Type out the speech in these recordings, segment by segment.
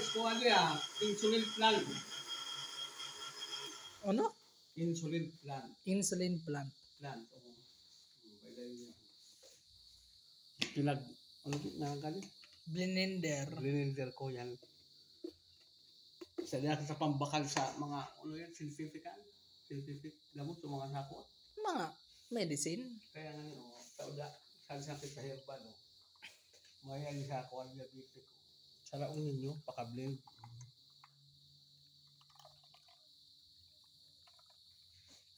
guys, kung ano yan, insulin plant. Ano? Insulin plant. Insulin plant. Plant, oo. Ano nakagaling? Blender ko yan. Isa din sa pambakal sa mga, scientific gamot sa mga sako. Mga medicine. Kaya nga yun, sakit sa herbal, Maya ni sa ako, diabetic ko. Saraong ninyo, paka-blend.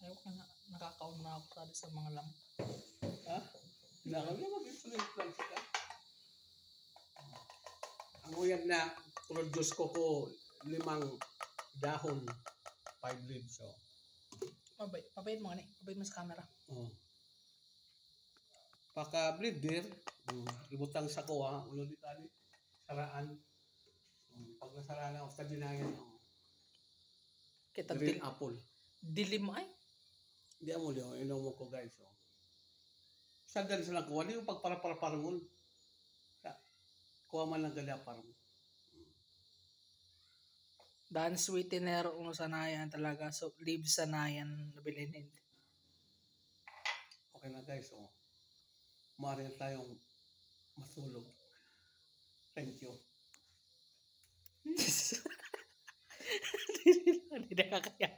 Ayaw ka na, nakakaon na ako sa mga lamp. Ha? Kailangan niya mag-insulin plant ka. Ang uyab na produce ko 5 dahon, 5 leaves. Papayad mo nga ni. Papayad mo sa camera. Paka-blender, ibutang sa ko ulo di tali, saraan. Pag nasaraan ako sa dinayan, Kita green apple. Dilim ay? Di mo liyo, inom mo ko guys. Sagan sila ko, hindi yung pagpara-para-parangol. Kuha man lang gali parang. Dan sweetener uno sanayan talaga. So, leaves sanayan nabilin hindi. Okay na guys, maaari tayong matulog. Thank you. Hindi na kakaya.